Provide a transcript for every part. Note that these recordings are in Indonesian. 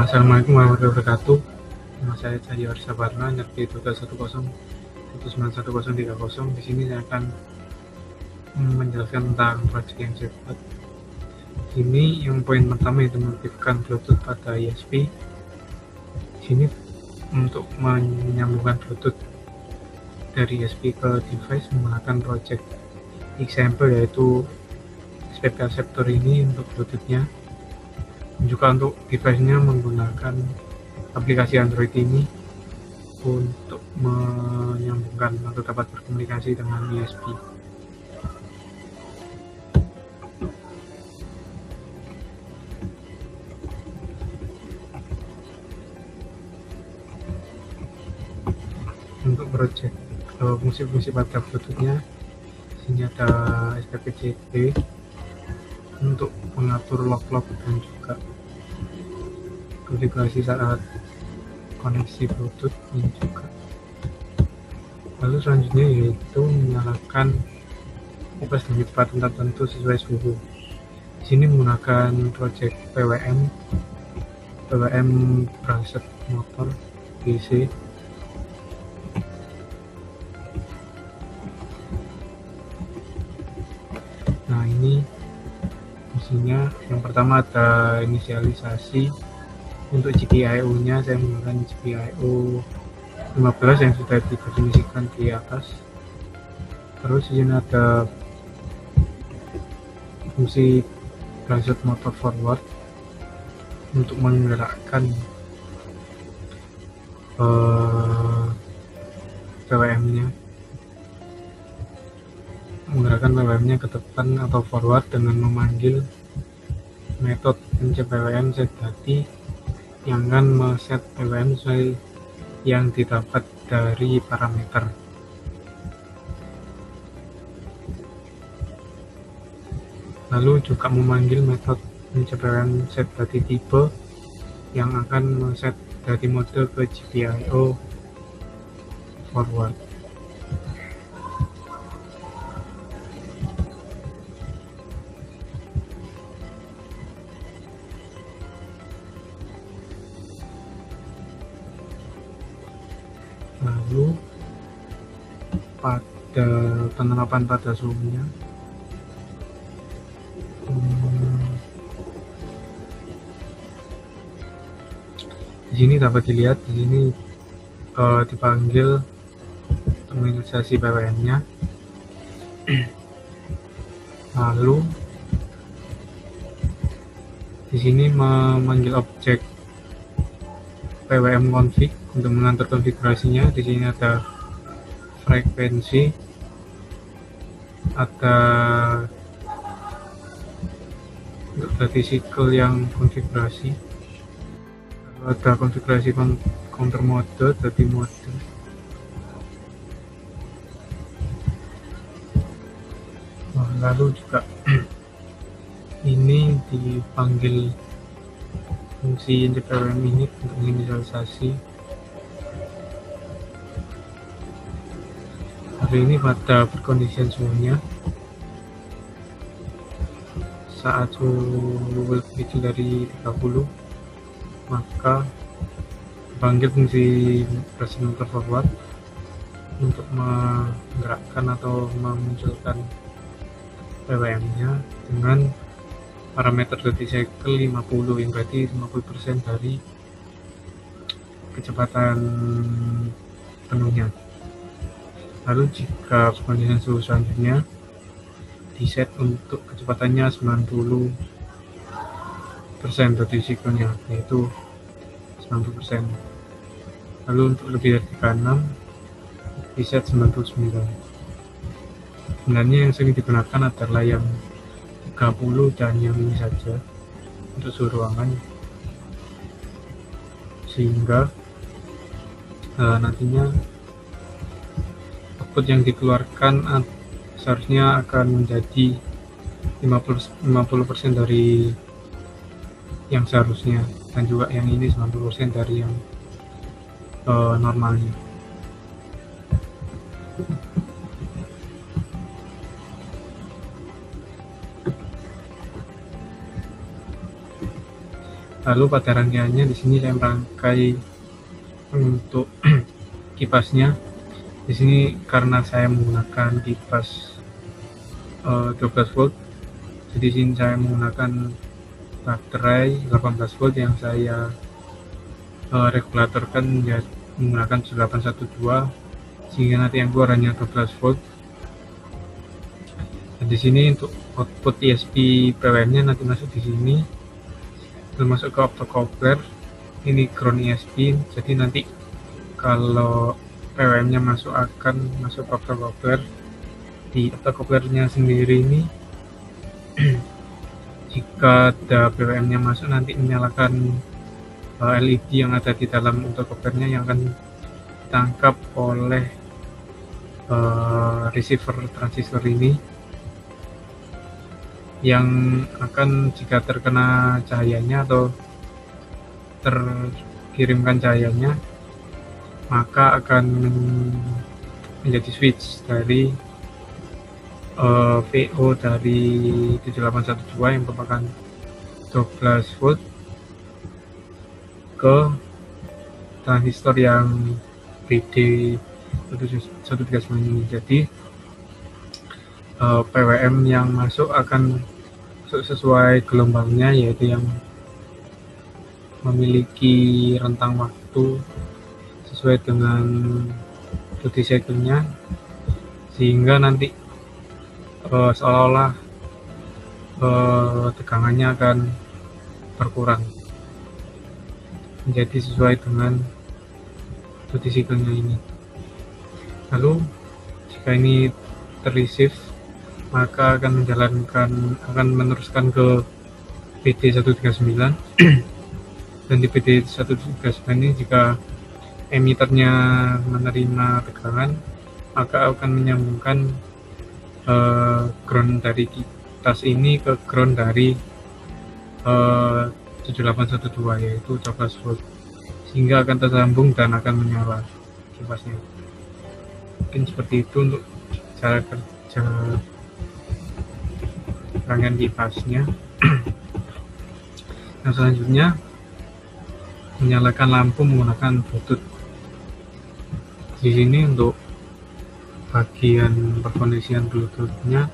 Assalamualaikum warahmatullahi wabarakatuh. Nama saya Cahyo Arsabarna, NERDI 1210-1911030. Di sini saya akan menjelaskan tentang proyek yang saya buat. Ini yang poin pertama itu mengaktifkan Bluetooth pada ISP. Di sini untuk menyambungkan Bluetooth dari ISP ke device menggunakan project example, yaitu SPP Acceptor ini untuk Bluetooth-nya. Juga untuk device-nya menggunakan aplikasi Android ini untuk menyambungkan atau dapat berkomunikasi dengan ISP. Untuk project fungsi-fungsi pada Bluetooth-nya, sini ada SPPCT untuk mengatur log-log dan juga konfigurasi saat koneksi Bluetooth ini juga. Lalu selanjutnya yaitu menyalakan kipas dan cepat tertentu sesuai suhu. Di sini menggunakan project PWM browser motor DC. Nah, ini fungsinya yang pertama ada inisialisasi. Untuk GPIO-nya saya menggunakan GPIO 15 yang sudah didefinisikan di atas. Terus di sini ada fungsi browser motor forward untuk menggerakkan PWM-nya. Menggerakkan PWM-nya ke depan atau forward dengan memanggil metode PWM setDati yang akan meset PWM sesuai yang didapat dari parameter. Lalu juga memanggil metode PWM setDati tipe yang akan meset dari mode ke GPIO forward. Lalu pada penerapan pada suhunya, di sini dapat dilihat, di sini dipanggil menginisialisasi PWM-nya. Lalu di sini memanggil objek PWM config untuk mengatur konfigurasinya. Di sini ada frekuensi, ada untuk berarti cycle yang konfigurasi, ada konfigurasi counter mode, berarti mode. Lalu juga ini dipanggil fungsi PWM ini untuk menginisialisasi. Hari ini pada perkondisian suhunya, saat suhu lebih kecil dari 30, maka dipanggil fungsi browser motor forward untuk menggerakkan atau memunculkan PWM-nya dengan parameter duty cycle 50, yang berarti 50% dari kecepatan penuhnya. Lalu jika perkondisian suhu selanjutnya diset untuk kecepatannya 90% duty cycle-nya, yaitu 90%. Lalu untuk lebih dari 36 diset 99. Sebenarnya yang sering digunakan adalah yang 30 dan yang ini saja untuk suhu ruangan, sehingga nantinya output yang dikeluarkan seharusnya akan menjadi 50% dari yang seharusnya, dan juga yang ini 90% dari yang normalnya. Lalu pada rangkaiannya di sini saya merangkai untuk kipasnya. Di sini karena saya menggunakan kipas 12 volt, jadi sini saya menggunakan baterai 18 volt yang saya regulatorkan ya, menggunakan 7812, sehingga nanti yang keluar hanya 12 volt. Dan di sini untuk output ESP PWM-nya nanti masuk di sini, termasuk ke optocoupler. Ini ground ESP, jadi nanti kalau PWM-nya masuk akan masuk ke optocoupler. Di optocouplernya sendiri ini jika ada PWM-nya masuk, nanti menyalakan LED yang ada di dalam optocouplernya yang akan ditangkap oleh receiver transistor ini, yang akan jika terkena cahayanya atau terkirimkan cahayanya, maka akan menjadi switch dari VO dari 7812 yang merupakan 12 volt ke transistor yang BD 139 ini. Jadi PWM yang masuk akan masuk sesuai gelombangnya, yaitu yang memiliki rentang waktu sesuai dengan duty cycle-nya, sehingga nanti seolah-olah tegangannya akan berkurang menjadi sesuai dengan duty cycle-nya ini. Lalu jika ini terreceive, maka akan meneruskan ke PD139 dan di PD139 ini jika emiternya menerima tegangan, maka akan menyambungkan ground dari kipas ini ke ground dari 7812, yaitu 12 volt, sehingga akan tersambung dan akan menyala kipasnya. Mungkin seperti itu untuk cara kerja rangkaian kipasnya. Nah, selanjutnya menyalakan lampu menggunakan Bluetooth. Di sini untuk bagian perkondisian Bluetooth-nya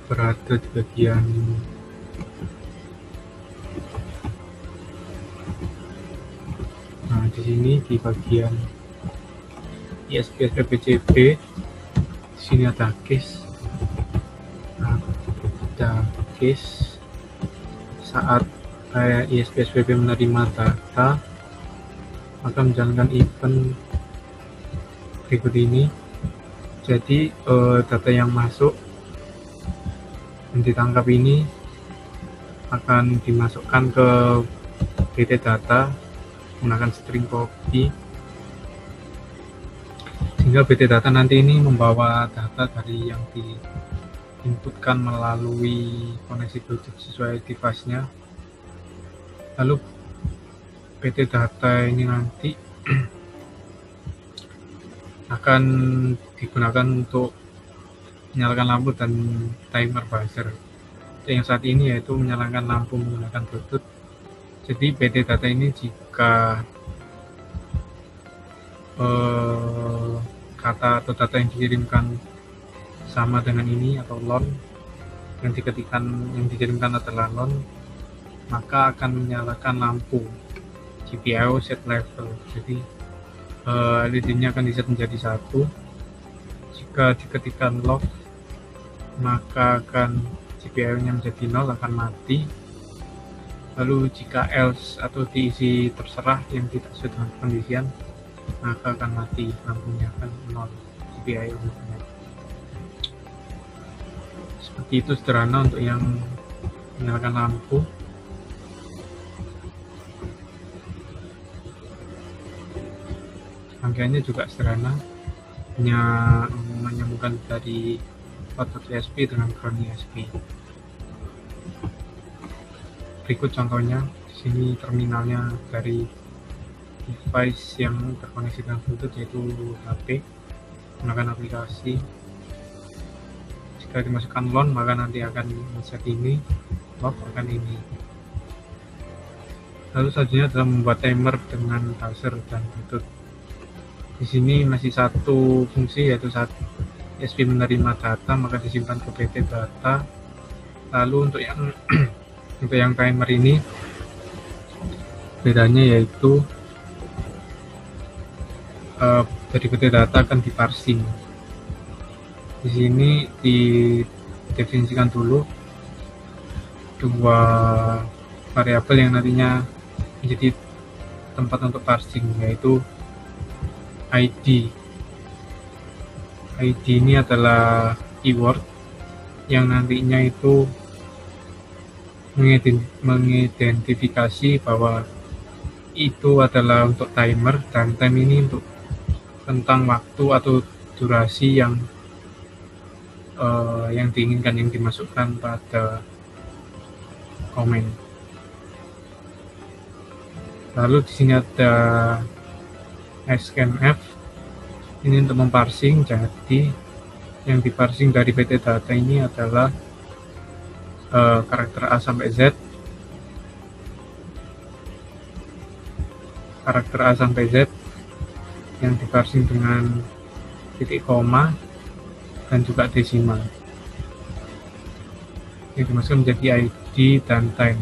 berada di bagian di sini, di bagian ISP PCB. Di sini ada case, saat ISP SPB menerima data, maka menjalankan event berikut ini. Jadi data yang masuk dan ditangkap ini akan dimasukkan ke BT data menggunakan string copy, sehingga BT data nanti ini membawa data dari yang diinputkan melalui koneksi Bluetooth sesuai device-nya. Lalu BT data ini nanti akan digunakan untuk menyalakan lampu dan timer buzzer. Yang saat ini yaitu menyalakan lampu menggunakan Bluetooth. Jadi BT data ini jika kata atau data yang dikirimkan sama dengan ini atau LON, yang dikirimkan adalah LON, maka akan menyalakan lampu GPIO set level. Jadi LED-nya akan diset menjadi 1. Jika diketikkan log, maka akan GPIO-nya menjadi 0, akan mati. Lalu jika else atau diisi terserah yang tidak sesuai dengan kondisian, maka akan mati, lampunya akan 0 GPIO-nya. Seperti itu sederhana untuk yang menyalakan lampu. Rangkaiannya juga sederhana, hanya menyambungkan dari output ESP dengan ground ESP. Berikut contohnya. Di sini terminalnya dari device yang terkoneksi dengan Bluetooth, yaitu HP, menggunakan aplikasi. Jika Jika dimasukkan LON maka nanti akan set ini, lock akan ini. Lalu selanjutnya adalah membuat timer dengan buzzer dan Bluetooth. Di sini masih satu fungsi, yaitu saat ESP menerima data maka disimpan ke PT data. Lalu untuk yang untuk yang timer ini bedanya yaitu dari PT data akan diparsing. Di sini didefinisikan dulu dua variabel yang nantinya menjadi tempat untuk parsing, yaitu ID. ID ini adalah keyword yang nantinya itu mengidentifikasi bahwa itu adalah untuk timer, dan time ini untuk tentang waktu atau durasi yang diinginkan, yang dimasukkan pada komen. Lalu di sini ada scanf, ini untuk memparsing. Jadi yang diparsing dari PT data ini adalah karakter A sampai Z, karakter A sampai Z yang diparsing dengan titik koma dan juga desimal. Yang dimasukkan menjadi ID dan time.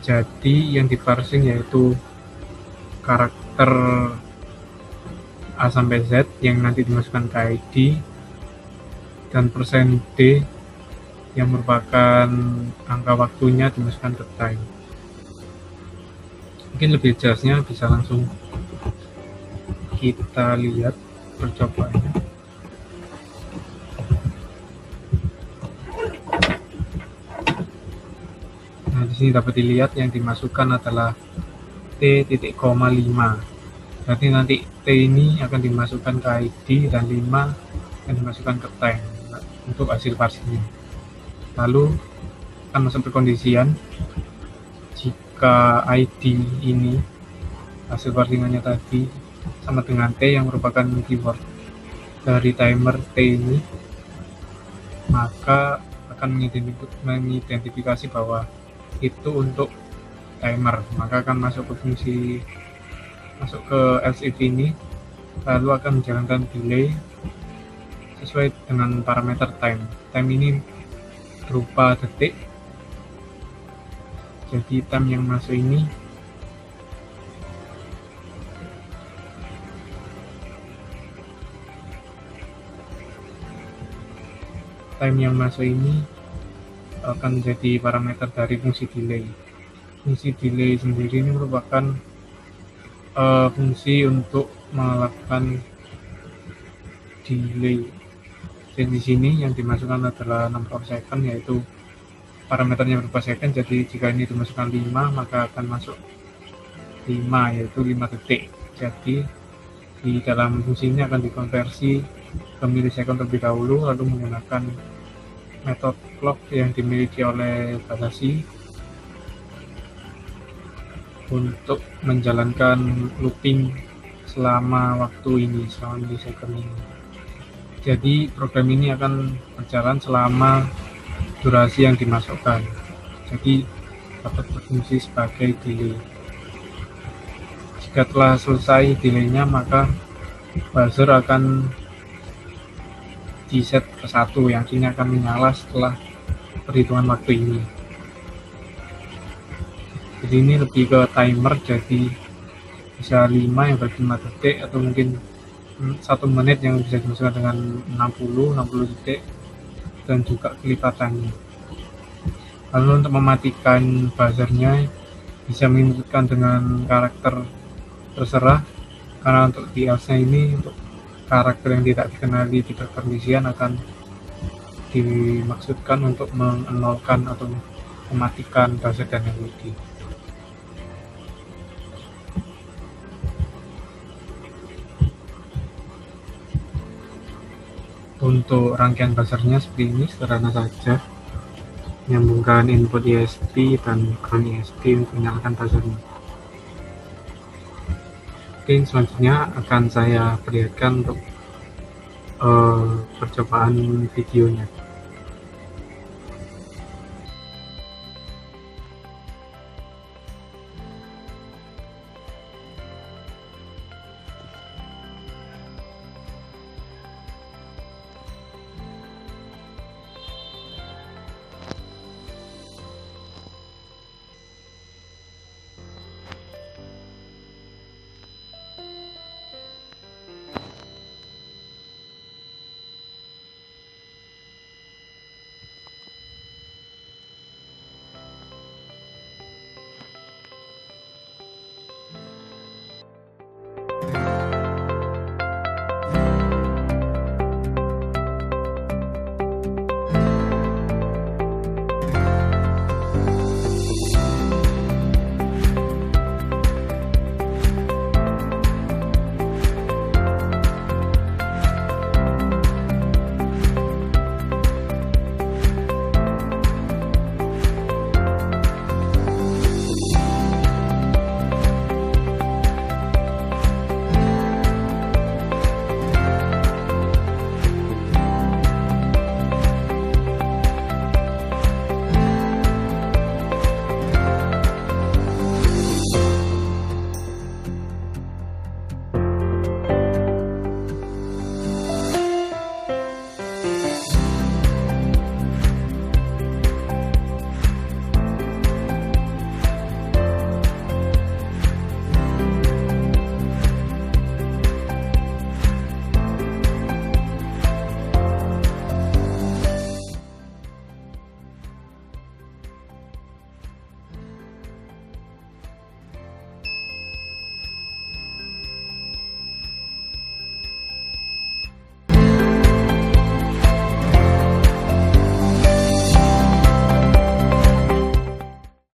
Jadi yang diparsing yaitu karakter A sampai Z yang nanti dimasukkan ke ID, dan %D yang merupakan angka waktunya dimasukkan ke time. Mungkin lebih jelasnya bisa langsung kita lihat percobaannya. Nah, di sini dapat dilihat yang dimasukkan adalah T.5. Berarti nanti T ini akan dimasukkan ke ID dan 5 akan dimasukkan ke time untuk hasil parsingnya. Lalu akan masuk perkondisian jika ID ini hasil parsingannya tadi sama dengan T yang merupakan keyword dari timer T ini, maka akan mengidentifikasi bahwa itu untuk timer, maka akan masuk ke else if ini, lalu akan menjalankan delay sesuai dengan parameter time. Time ini berupa detik, jadi time yang masuk ini akan menjadi parameter dari fungsi delay. Fungsi delay sendiri ini merupakan fungsi untuk melakukan delay. Dan di sini yang dimasukkan adalah number of second, yaitu parameternya berupa second. Jadi jika ini dimasukkan 5 maka akan masuk 5, yaitu 5 detik. Jadi di dalam fungsi ini akan dikonversi ke milisecond terlebih dahulu, lalu menggunakan metode clock yang dimiliki oleh Batashi untuk menjalankan looping selama waktu ini, selama milisecond ini. Jadi program ini akan berjalan selama durasi yang dimasukkan, jadi dapat berfungsi sebagai delay. Jika telah selesai delaynya maka buzzer akan di set ke 1 yang kini akan menyala setelah perhitungan waktu ini. Jadi ini lebih ke timer, jadi bisa 5 yang berarti 5 detik, atau mungkin 1 menit yang bisa dimasukkan dengan 60 detik, dan juga kelipatannya. Lalu untuk mematikan buzzernya bisa menginputkan dengan karakter terserah, karena untuk di else-nya ini untuk karakter yang tidak dikenali di perkondisian akan dimaksudkan untuk menolkan atau mematikan buzzer dan melodi. Untuk rangkaian buzzernya seperti ini, sederhana saja. Menyambungkan input ESP dan ground ESP untuk menyalakan buzzernya. Oke, selanjutnya akan saya perlihatkan untuk percobaan videonya.